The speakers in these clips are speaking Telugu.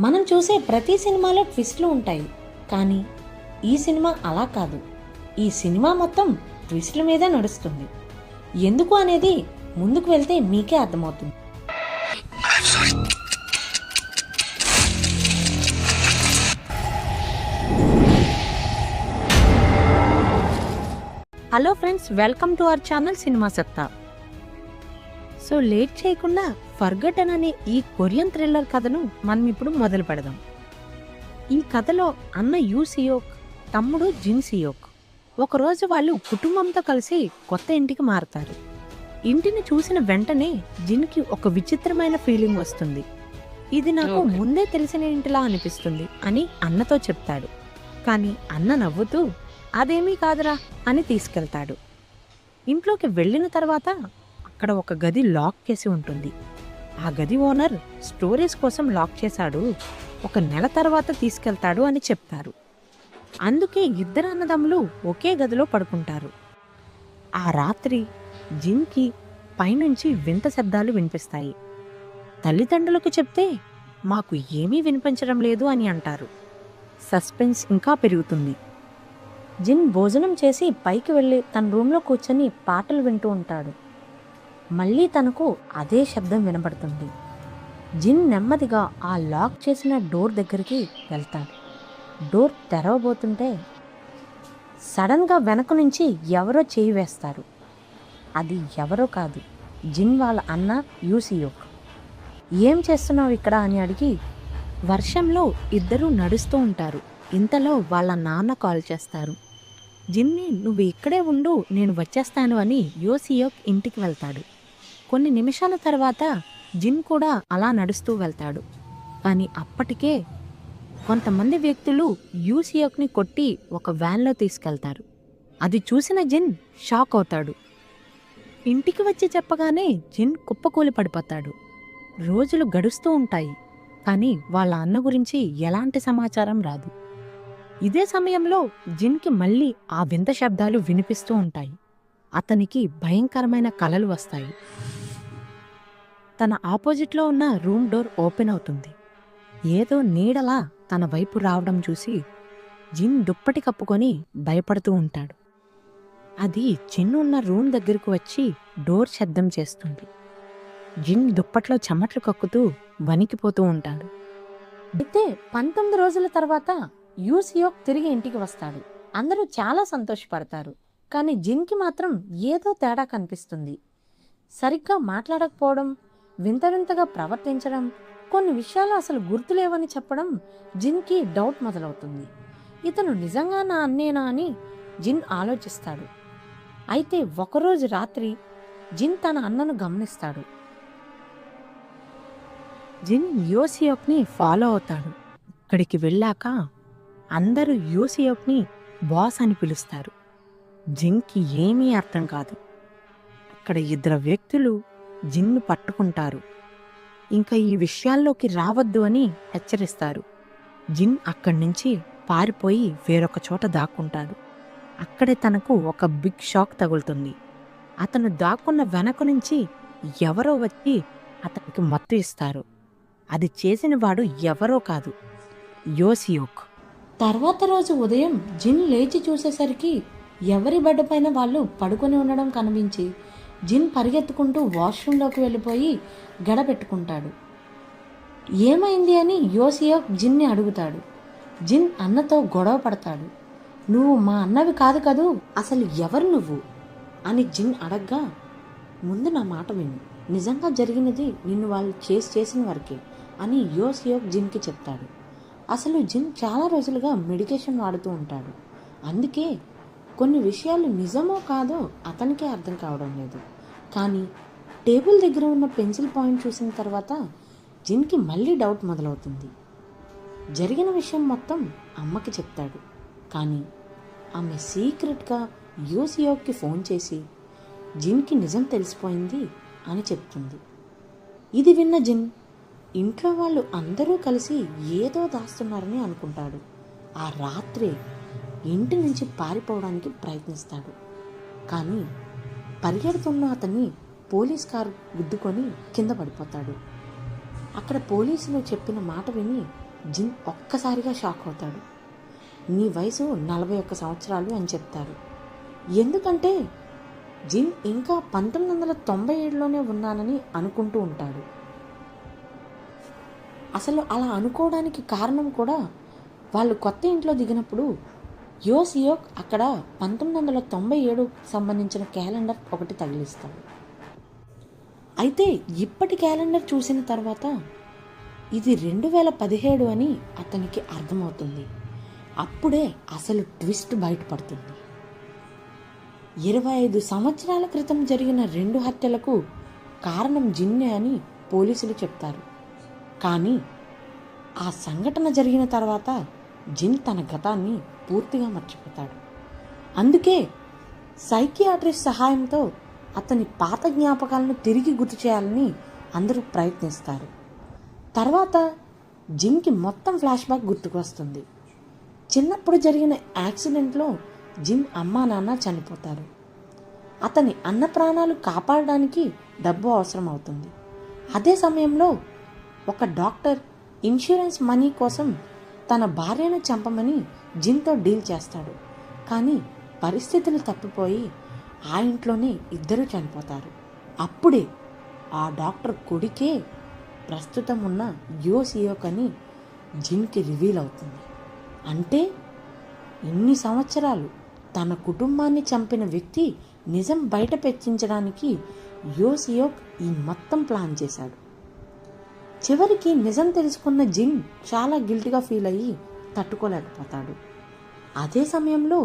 మనం చూసే ప్రతి సినిమాలో ట్విస్ట్లు ఉంటాయి, కానీ ఈ సినిమా అలా కాదు. ఈ సినిమా మొత్తం ట్విస్ట్ల మీదే నడుస్తుంది. ఎందుకు అనేది ముందుకు వెళ్తే మీకే అర్థమవుతుంది. Hello friends, welcome to our channel cinema సత్తా. సో లేట్ చేయకుండా ఫర్గటన్ అనే ఈ కొరియన్ థ్రిల్లర్ కథను మనం ఇప్పుడు మొదలు పెడదాం. ఈ కథలో అన్న యూ సియోక్, తమ్ముడు జిన్ సియోక్ ఒకరోజు వాళ్ళు కుటుంబంతో కలిసి కొత్త ఇంటికి మారతారు. ఇంటిని చూసిన వెంటనే జిన్కి ఒక విచిత్రమైన ఫీలింగ్ వస్తుంది. ఇది నాకు ముందే తెలిసిన ఇంటిలా అనిపిస్తుంది అని అన్నతో చెప్తాడు. కానీ అన్న నవ్వుతూ అదేమీ కాదురా అని తీసుకెళ్తాడు. ఇంట్లోకి వెళ్ళిన తర్వాత అక్కడ ఒక గది లాక్ చేసి ఉంటుంది. ఆ గది ఓనర్ స్టోరేజ్ కోసం లాక్ చేశాడు, 1 నెల తర్వాత తీసుకెళ్తాడు అని చెప్తారు. అందుకే ఇద్దరు అన్నదమ్ములు ఒకే గదిలో పడుకుంటారు. ఆ రాత్రి జిన్కి పైనుంచి వింత శబ్దాలు వినిపిస్తాయి. తల్లిదండ్రులకు చెప్తే మాకు ఏమీ వినిపించడం లేదు అని అంటారు. సస్పెన్స్ ఇంకా పెరుగుతుంది. జిన్ భోజనం చేసి పైకి వెళ్ళి తన రూమ్లో కూర్చొని పాటలు వింటూ ఉంటాడు. మళ్ళీ తనకు అదే శబ్దం వినబడుతుంది. జిన్ నెమ్మదిగా ఆ లాక్ చేసిన డోర్ దగ్గరికి వెళ్తాడు. డోర్ తెరవబోతుంటే సడన్గా వెనక నుంచి ఎవరో చేయి వేస్తారు. అది ఎవరో కాదు, జిన్ వాళ్ళ అన్న యూ సియోక్. ఏం చేస్తున్నావు ఇక్కడ అని అడిగి, వర్షంలో ఇద్దరూ నడుస్తూ ఉంటారు. ఇంతలో వాళ్ళ నాన్న కాల్ చేస్తారు. జిన్ని, నువ్వు ఇక్కడే ఉండు, నేను వచ్చేస్తాను అని యూ సియోక్ ఇంటికి వెళ్తాడు. కొన్ని నిమిషాల తర్వాత జిన్ కూడా అలా నడుస్తూ వెళ్తాడు. కానీ అప్పటికే కొంతమంది వ్యక్తులు యూ సియోక్ని కొట్టి ఒక వ్యాన్లో తీసుకెళ్తారు. అది చూసిన జిన్ షాక్ అవుతాడు. ఇంటికి వచ్చి చెప్పగానే జిన్ కుప్పకూలి పడిపోతాడు. రోజులు గడుస్తూ ఉంటాయి, కానీ వాళ్ళ అన్న గురించి ఎలాంటి సమాచారం రాదు. ఇదే సమయంలో జిన్కి మళ్ళీ ఆ వింత శబ్దాలు వినిపిస్తూ ఉంటాయి. అతనికి భయంకరమైన కలలు వస్తాయి. తన ఆపోజిట్లో ఉన్న రూమ్ డోర్ ఓపెన్ అవుతుంది. ఏదో నీడలా తన వైపు రావడం చూసి జిన్ దుప్పటి కప్పుకొని భయపడుతూ ఉంటాడు. అది జిన్ ఉన్న రూమ్ దగ్గరకు వచ్చి డోర్ శబ్దం చేస్తుంది. జిన్ దుప్పట్లో చెమట్లు కక్కుతూ వణికిపోతూ ఉంటాడు. అయితే 19 రోజుల తర్వాత యూ సియోక్ తిరిగి ఇంటికి వస్తాడు. అందరూ చాలా సంతోషపడతారు. కానీ జిన్కి మాత్రం ఏదో తేడా కనిపిస్తుంది. సరిగ్గా మాట్లాడకపోవడం, వింత వింతగా ప్రవర్తించడం, కొన్ని విషయాలు అసలు గుర్తులేవని చెప్పడం జిన్కి డౌట్ మొదలవుతుంది. ఇతను నిజంగా నా అన్నేనా అని జిన్ ఆలోచిస్తాడు. అయితే ఒకరోజు రాత్రి జిన్ తన అన్నను గమనిస్తాడు. జిన్ యూ సియోక్ని ఫాలో అవుతాడు. ఇక్కడికి వెళ్ళాక అందరూ యూ సియోక్ని బాస్ అని పిలుస్తారు. జిన్కి ఏమీ అర్థం కాదు. అక్కడ ఇద్దరు వ్యక్తులు జిన్ను పట్టుకుంటారు. ఇంకా ఈ విషయాల్లోకి రావద్దు అని హెచ్చరిస్తారు. జిన్ అక్కడి నుంచి పారిపోయి వేరొక చోట దాక్కుంటాడు. అక్కడే తనకు ఒక బిగ్ షాక్ తగులుతుంది. అతను దాక్కున్న వెనక నుంచి ఎవరో వచ్చి అతనికి మత్తు ఇస్తారు. అది చేసిన వాడు ఎవరో కాదు, యూ సియోక్. తర్వాత రోజు ఉదయం జిన్ లేచి చూసేసరికి ఎవరి బెడ్ పైన వాళ్ళు పడుకొని ఉండడం కనిపించి జిన్ పరిగెత్తుకుంటూ వాష్రూమ్లోకి వెళ్ళిపోయి గడపెట్టుకుంటాడు. ఏమైంది అని యూ సియోక్ జిన్ని అడుగుతాడు. జిన్ అన్నతో గొడవ పడతాడు. నువ్వు మా అన్నవి కాదు కదూ, అసలు ఎవరు నువ్వు అని జిన్ అడగ్గా, ముందు నా మాట విను, నిజంగా జరిగినది నిన్ను వాళ్ళు చేసిన వరకే అని యూ సియోక్ జిన్కి చెప్తాడు. అసలు జిన్ చాలా రోజులుగా మెడికేషన్ వాడుతూ ఉంటాడు. అందుకే కొన్ని విషయాలు నిజమో కాదో అతనికే అర్థం కావడం లేదు. కానీ టేబుల్ దగ్గర ఉన్న పెన్సిల్ పాయింట్ చూసిన తర్వాత జిన్కి మళ్ళీ డౌట్ మొదలవుతుంది. జరిగిన విషయం మొత్తం అమ్మకి చెప్తాడు. కానీ ఆమె సీక్రెట్గా యూ సియోక్కి ఫోన్ చేసి జిన్కి నిజం తెలిసిపోయింది అని చెప్తుంది. ఇది విన్న జిన్ ఇంట్లో వాళ్ళు అందరూ కలిసి ఏదో దాస్తున్నారని అనుకుంటాడు. ఆ రాత్రి ఇంటి నుంచి పారిపోవడానికి ప్రయత్నిస్తాడు. కానీ పరిగెడుతున్న అతన్ని పోలీస్ కారు గుద్దుకొని కింద పడిపోతాడు. అక్కడ పోలీసులు చెప్పిన మాట విని జిన్ ఒక్కసారిగా షాక్ అవుతాడు. నీ వయసు 41 సంవత్సరాలు అని చెప్తారు. ఎందుకంటే జిన్ ఇంకా 1997లోనే ఉన్నానని అనుకుంటూ ఉంటాడు. అసలు అలా అనుకోవడానికి కారణం కూడా వాళ్ళు కొత్త ఇంట్లో దిగినప్పుడు యో సియోక్ అక్కడ 1997 సంబంధించిన క్యాలెండర్ ఒకటి తగిలిస్తాడు. అయితే ఇప్పటి క్యాలెండర్ చూసిన తర్వాత ఇది 2017 అని అతనికి అర్థమవుతుంది. అప్పుడే అసలు ట్విస్ట్ బయటపడుతుంది. 25 సంవత్సరాల క్రితం జరిగిన 2 హత్యలకు కారణం జిన్నే అని పోలీసులు చెప్తారు. కానీ ఆ సంఘటన జరిగిన తర్వాత జిన్ తన గతాన్ని పూర్తిగా మర్చిపోతాడు. అందుకే సైకియాట్రిస్ట్ సహాయంతో అతని పాత జ్ఞాపకాలను తిరిగి గుర్తు చేయాలని అందరూ ప్రయత్నిస్తారు. తర్వాత జిన్కి మొత్తం ఫ్లాష్ బ్యాక్ గుర్తుకు వస్తుంది. చిన్నప్పుడు జరిగిన యాక్సిడెంట్లో జిన్ అమ్మా నాన్న చనిపోతారు. అతని అన్న ప్రాణాలు కాపాడడానికి డబ్బు అవసరం అవుతుంది. అదే సమయంలో ఒక డాక్టర్ ఇన్సూరెన్స్ మనీ కోసం తన భార్యను చంపమని జిన్తో డీల్ చేస్తాడు. కానీ పరిస్థితులు తప్పిపోయి ఆ ఇంట్లోనే ఇద్దరు చనిపోతారు. అప్పుడే ఆ డాక్టర్ కొడుకే ప్రస్తుతం ఉన్న యో సియోక్ అని జిన్కి రివీల్ అవుతుంది. అంటే ఇన్ని సంవత్సరాలు తన కుటుంబాన్ని చంపిన వ్యక్తి నిజం బయట పెట్టించడానికి యో సియోక్ ఈ మొత్తం ప్లాన్ చేశాడు. చివరికి నిజం తెలుసుకున్న జిన్ చాలా గిల్ట్గా ఫీల్ అయ్యి తట్టుకోలేకపోతాడు. అదే సమయంలో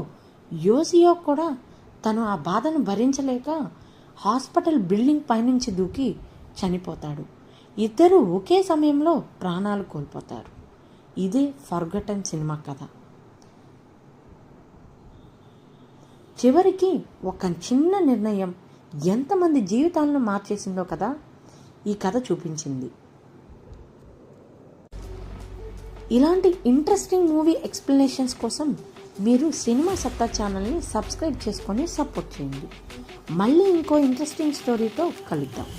యో సియోక్ కూడా తను ఆ బాధను భరించలేక హాస్పిటల్ బిల్డింగ్ పైనుంచి దూకి చనిపోతాడు. ఇద్దరు ఒకే సమయంలో ప్రాణాలు కోల్పోతారు. ఇదే ఫర్గటన్ సినిమా కథ. చివరికి ఒక చిన్న నిర్ణయం ఎంతమంది జీవితాలను మార్చేసిందో కదా ఈ కథ చూపించింది. ఇలాంటి ఇంట్రెస్టింగ్ మూవీ ఎక్స్ప్లెనేషన్స్ కోసం మీరు సినిమా సత్తా ఛానల్ని సబ్స్క్రైబ్ చేసుకొని సపోర్ట్ చేయండి. మళ్ళీ ఇంకో ఇంట్రెస్టింగ్ స్టోరీతో కలుద్దాం.